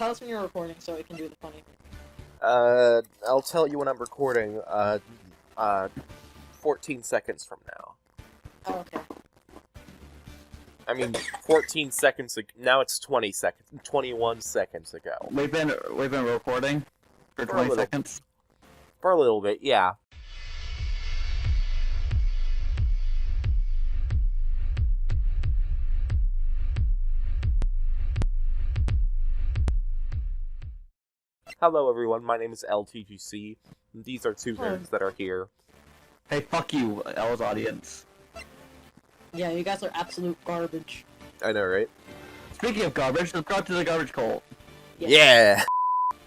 tell us when you're recording so we can do the funny. I'll tell you when I'm recording, 14 seconds from now. Oh, okay. I mean, 14 seconds ago. Now it's 20 seconds. 21 seconds ago. We've been recording for 20 seconds. For a little bit, yeah. Hello everyone, my name is LTGC, and these are two nerds that are here. Hey, fuck you, L's audience. Yeah, you guys are absolute garbage. I know, right? Speaking of garbage, let's go to the garbage cult. Yeah!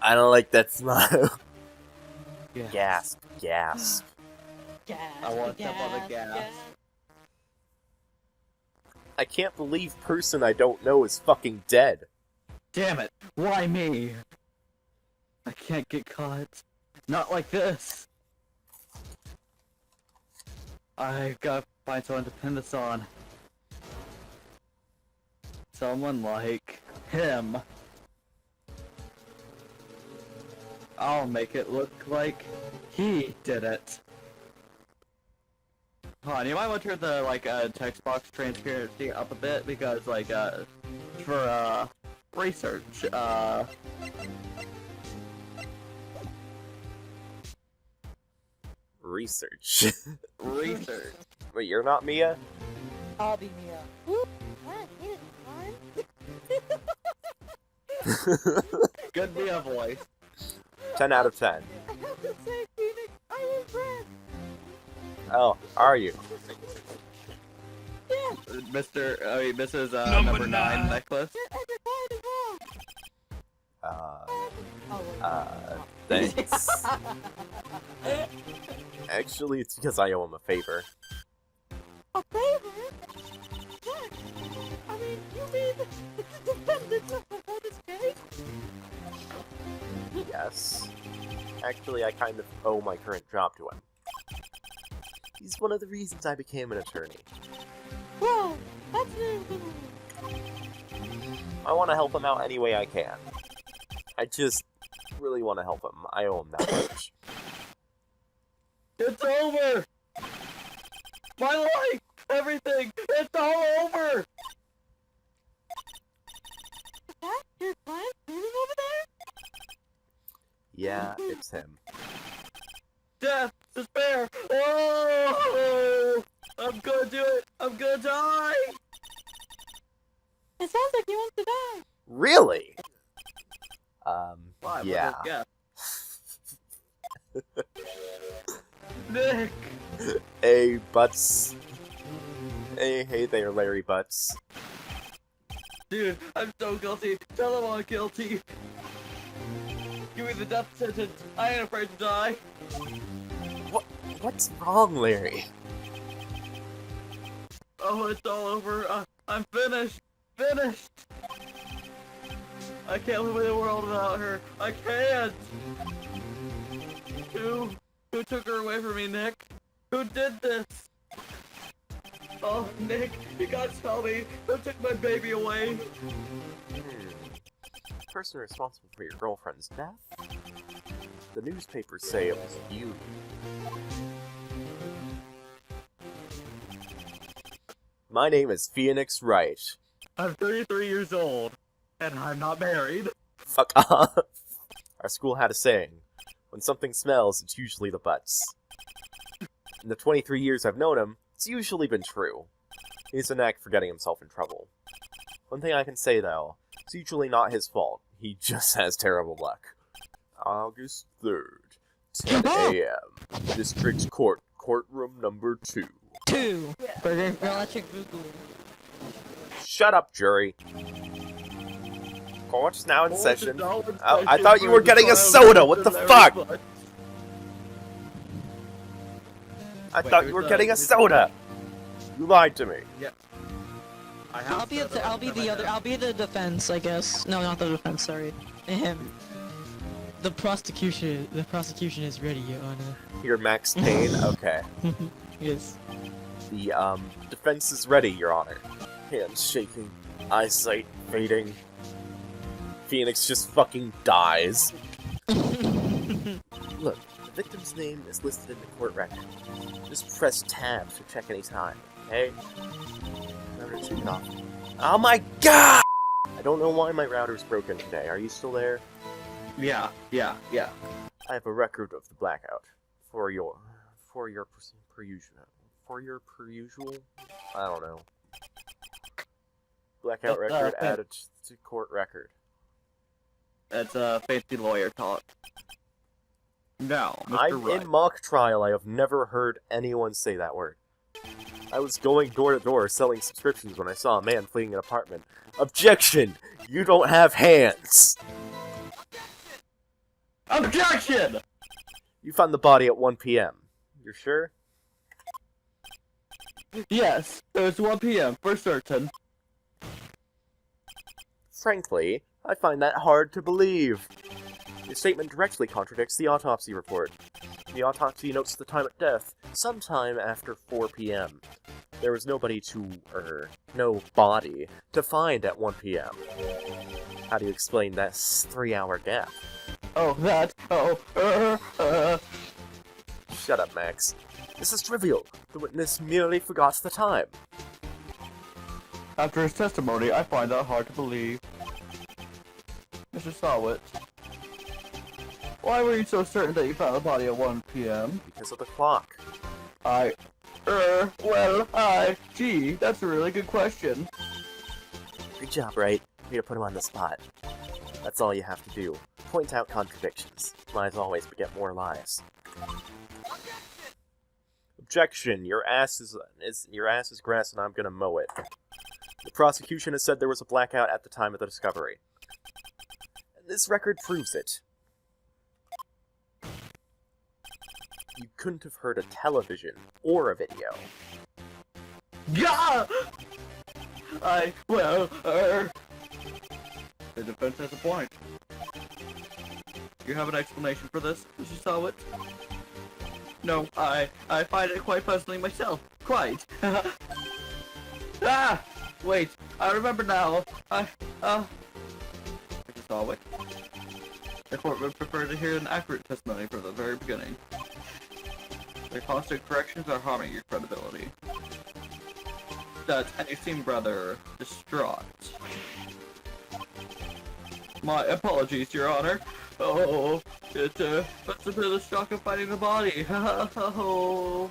I don't like that smile. Yeah. Gasp, gasp. Gas, I want to step on the gas. I can't believe person I don't know is fucking dead. Damn it, why me? I can't get caught. Not like this. I've got to find someone to pin this on. Someone like him. I'll make it look like he did it. Hold on, you might want to turn the text box transparency up a bit because for research, Research. Research. Wait, you're not Mia? I'll be Mia. Whoop. What? It's fun. Good Mia voice. 10 out of 10. I have to say, Phoenix, I was red. Oh, are you? Yeah. Mrs. number 9 necklace. Thanks. Actually, it's because I owe him a favor. A favor? What? I mean, you mean the defendant of this case? Yes. Actually, I kind of owe my current job to him. He's one of the reasons I became an attorney. Well, that's very good. I want to help him out any way I can. I just really want to help him. I owe him that much. It's over! My life! Everything! It's all over! Is that your client moving over there? Yeah, it's him. Death! Despair! Oh! I'm gonna do it! I'm gonna die! It sounds like he wants to die. Really? Why? Yeah. Nick! Hey, Butts. Hey there, Larry Butts. Dude, I'm so guilty. Tell them I'm guilty. Give me the death sentence. I ain't afraid to die. What's wrong, Larry? Oh, it's all over. I'm finished. Finished. I can't live in the world without her. I can't. Who took her away from me, Nick? Who did this? Oh, Nick, you gotta tell me. Who took my baby away? The person responsible for your girlfriend's death? The newspapers say it was you. My name is Phoenix Wright. I'm 33 years old, and I'm not married. Fuck off. Our school had a saying, when something smells, it's usually the butts. In the 23 years I've known him, it's usually been true. He has a knack for getting himself in trouble. One thing I can say, though, it's usually not his fault. He just has terrible luck. August 3rd, 10 a.m. District Court, courtroom number 2. 2. For electric boogaloo. Shut up, jury. Court's now in session. Oh, I thought you were getting a soda, what the fuck? I thought you were getting a soda! You lied to me. Yeah. I'll be the defense, I guess. No, not the defense, sorry. Him. The prosecution is ready, Your Honor. You're Max Payne? Okay. Yes. The, defense is ready, Your Honor. Hands shaking, eyesight fading. Phoenix just fucking dies. Look, the victim's name is listed in the court record. Just press tab to check any time, okay? Remember to turn it off. Oh my god! I don't know why my router's broken today. Are you still there? Yeah. I have a record of the blackout. For your per usual? I don't know. Blackout record added to court record. That's fancy lawyer talk. Now, Mr. I'm Wright. in mock trial. I have never heard anyone say that word. I was going door to door selling subscriptions when I saw a man fleeing an apartment. Objection! You don't have hands! Objection! You found the body at 1 p.m. You're sure? Yes, it was 1 p.m. for certain. Frankly, I find that hard to believe. Your statement directly contradicts the autopsy report. The autopsy notes the time of death, sometime after 4 p.m. There was no body to find at 1 p.m. How do you explain that 3-hour gap? Shut up, Max. This is trivial. The witness merely forgot the time. After his testimony, I find that hard to believe. Mr. Sawit, why were you so certain that you found the body at 1 p.m.? Because of the clock. Gee, that's a really good question. Good job, Wright. Way to put him on the spot. That's all you have to do. Point out contradictions. Lies always beget more lies. Objection! Your ass is grass and I'm gonna mow it. The prosecution has said there was a blackout at the time of the discovery. And this record proves it. You couldn't have heard a television or a video. Yeah! The defense has a point. You have an explanation for this, Mr. Sawit? No, I find it quite puzzling myself. Quite. Wait, I remember now. Mr. Sawit? The court would prefer to hear an accurate testimony from the very beginning. The constant corrections are harming your credibility. And you seem rather distraught. My apologies, Your Honor. Oh, it's a bit of the shock of finding the body. Oh.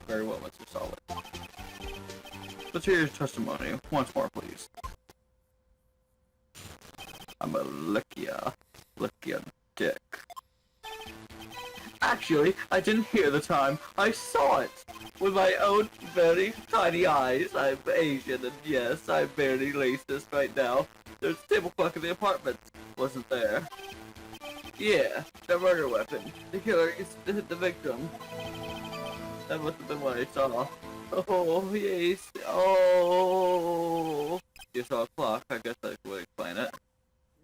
Very well, Mr. Solid. Let's hear your testimony once more, please. I'm a lick ya dick. Actually, I didn't hear the time. I saw it with my own very tiny eyes. I'm Asian, and yes, I'm barely racist right now. There's a table clock in the apartment. Wasn't there? Yeah, the murder weapon. The killer used to hit the victim. That must have been what I saw. Oh, yes. Oh. You saw a clock. I guess that would explain it.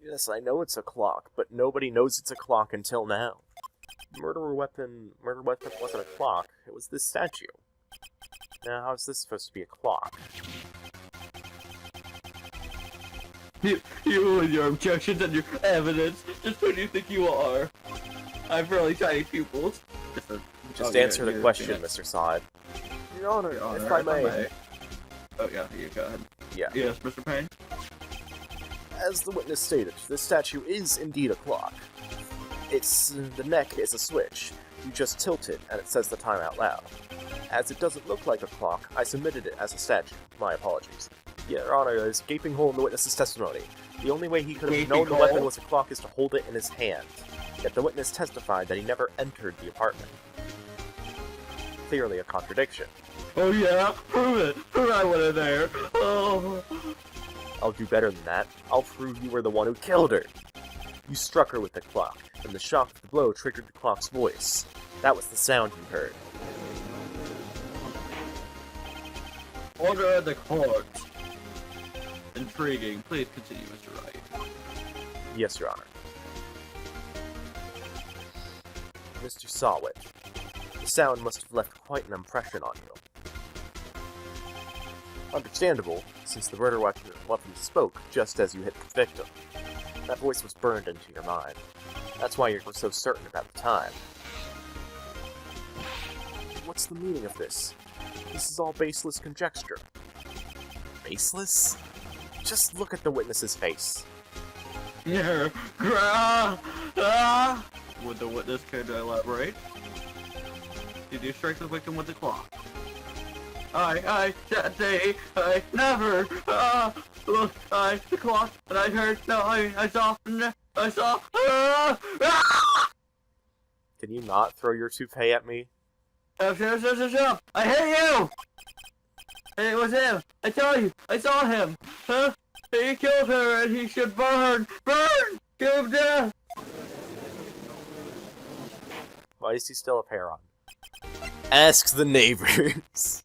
Yes, I know it's a clock, but nobody knows it's a clock until now. Murder weapon wasn't a clock. It was this statue. Now, how is this supposed to be a clock? You and your objections and your evidence. Just who do you think you are? I have really tiny pupils. Just answer the question, Mr. Sod. Your Honor, if I may. Oh yeah, you go ahead. Yeah. Yes, Mr. Payne? As the witness stated, this statue is indeed a clock. The neck is a switch. You just tilt it, and it says the time out loud. As it doesn't look like a clock, I submitted it as a statue. My apologies. Your Honor, there's a gaping hole in the witness's testimony. The only way he could have known the weapon was a clock is to hold it in his hand. Yet the witness testified that he never entered the apartment. Clearly a contradiction. Oh yeah? Prove it! Prove I went in there! Oh. I'll do better than that. I'll prove you were the one who killed her. You struck her with the clock, and the shock of the blow triggered the clock's voice. That was the sound you heard. Order of the court. Intriguing. Please continue, Mr. Wright. Yes, Your Honor. Mr. Sawit, the sound must have left quite an impression on you. Understandable, since the murder weapon spoke just as you hit the victim. That voice was burned into your mind. That's why you were so certain about the time. What's the meaning of this? This is all baseless conjecture. Baseless? Just look at the witness's face. Yeah. Would the witness care to elaborate? Did you strike the victim with the clock? That day, I never, look, the clock, and I heard, no, I saw, Can you not throw your toupee at me? Shut up! I hate you! It was him! I tell you! I saw him! Huh? He killed her and he should burn! Burn! Give him death! Why does he still have hair on? Ask the neighbors!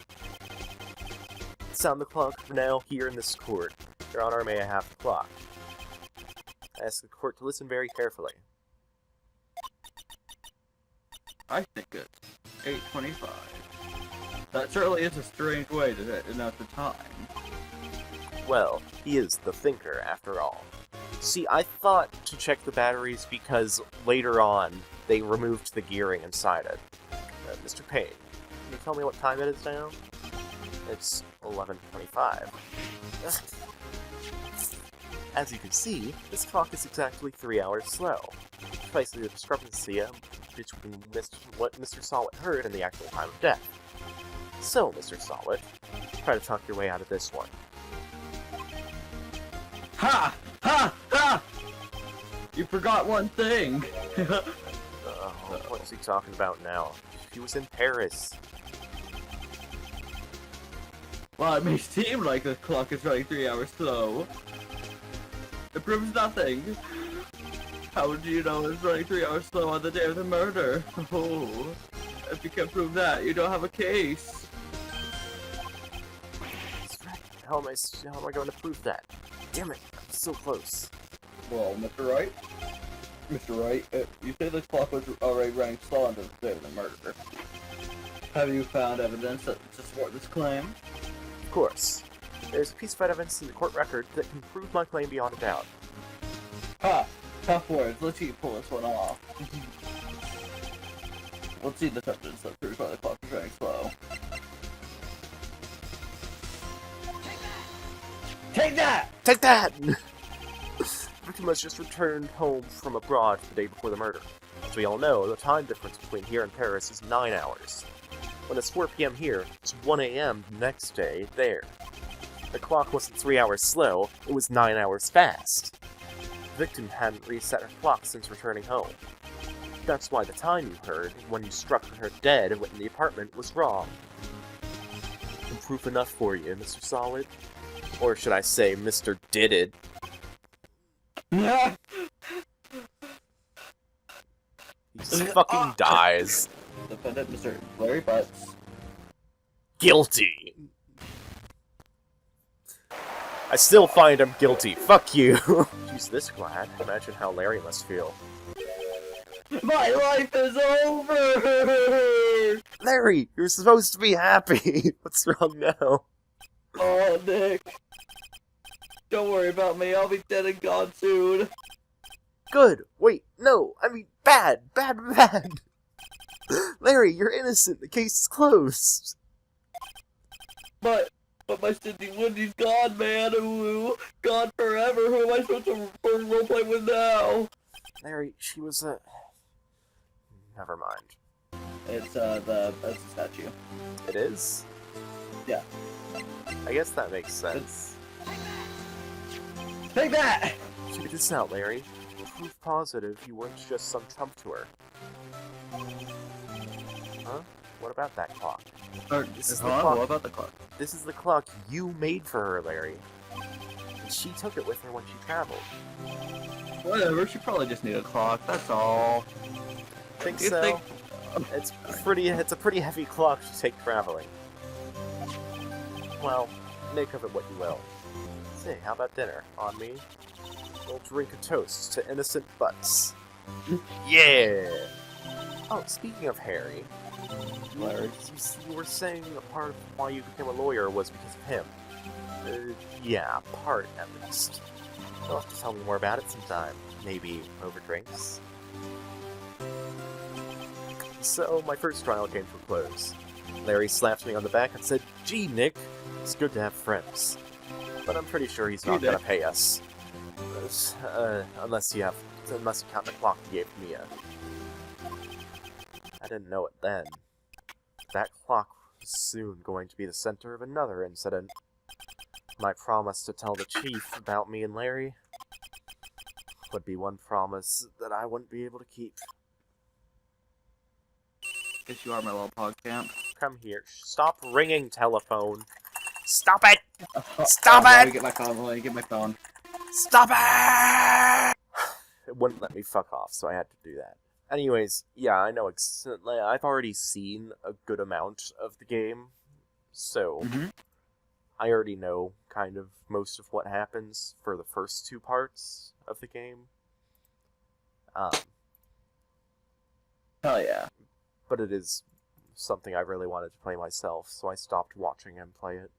Sound the clock for now here in this court. Your Honor, may I have the clock? Ask the court to listen very carefully. I think it's 8:25. That certainly is a strange way to denote the time. Well, he is the thinker, after all. See, I thought to check the batteries because later on, they removed the gearing inside it. Mr. Payne, can you tell me what time it is now? It's 11:25. As you can see, this clock is exactly 3 hours slow. Precisely the discrepancy between what Mr. Solid heard and the actual time of death. So, Mr. Solid, try to talk your way out of this one. Ha! Ha! Ha! You forgot one thing! What's he talking about now? He was in Paris. Well, it may seem like the clock is running 3 hours slow. It proves nothing. How would you know it's running 3 hours slow on the day of the murder? Oh, if you can't prove that, you don't have a case. How am I going to prove that? Damn it, I'm so close. Well, Mr. Wright? Mr. Wright, you say the clock was already running slow on the day of the murder. Have you found evidence to support this claim? Of course. There's a piece of evidence in the court record that can prove my claim beyond a doubt. Ha! Tough words. Let's see you pull this one off. Let's see the evidence that proves why the clock is running slow. Take that! Take that! Victim was just returned home from abroad the day before the murder. As we all know, the time difference between here and Paris is 9 hours. When it's 4 p.m. here, it's 1 a.m. the next day there. The clock wasn't 3 hours slow, it was 9 hours fast. The victim hadn't reset her clock since returning home. That's why the time you heard when you struck her dead in the apartment was wrong. And proof enough for you, Mr. Solid? Or should I say, Mr. Did It? He just fucking dies. Defendant Mr. Larry Butts. Guilty. I still find him guilty. Fuck you. She's this glad. Imagine how Larry must feel. My life is over! Larry, you're supposed to be happy. What's wrong now? Oh, Nick. Don't worry about me. I'll be dead and gone soon. Good. Wait, no. I mean, bad. Bad, bad. Larry, you're innocent. The case is closed. But my Cindy Wendy's gone, man. Ooh, gone forever. Who am I supposed to roleplay with now? Larry, she was a... Never mind. It's the statue. It is? Yeah. I guess that makes sense. Take that! Check this out, Larry. Proof positive you weren't just some chump to her. Huh? What about that clock? This is the clock. What about the clock? This is the clock you made for her, Larry. And she took it with her when she traveled. Whatever, she probably just needed a clock, that's all. Think You so? think- It's a pretty heavy clock to take traveling. Well, make of it what you will. Say, how about dinner? On me? We'll drink a toast to innocent butts. Yeah! Oh, speaking of Harry, Larry. you were saying a part of why you became a lawyer was because of him. Yeah, part at least. You'll have to tell me more about it sometime. Maybe over drinks? So, my first trial came to a close. Larry slapped me on the back and said, "Gee, Nick, it's good to have friends. But I'm pretty sure he's not gonna pay us. Unless you count the clock you gave Mia." I didn't know it then. That clock was soon going to be the center of another incident. My promise to tell the chief about me and Larry would be one promise that I wouldn't be able to keep. Guess you are my little pog champ. Come here. Stop ringing telephone. Stop it! Stop it! Let me get my phone. Let me get my phone. Stop it! It wouldn't let me fuck off, so I had to do that. Anyways, yeah, I know I've already seen a good amount of the game, so I already know kind of most of what happens for the first two parts of the game. Hell yeah. But it is something I really wanted to play myself, so I stopped watching him play it.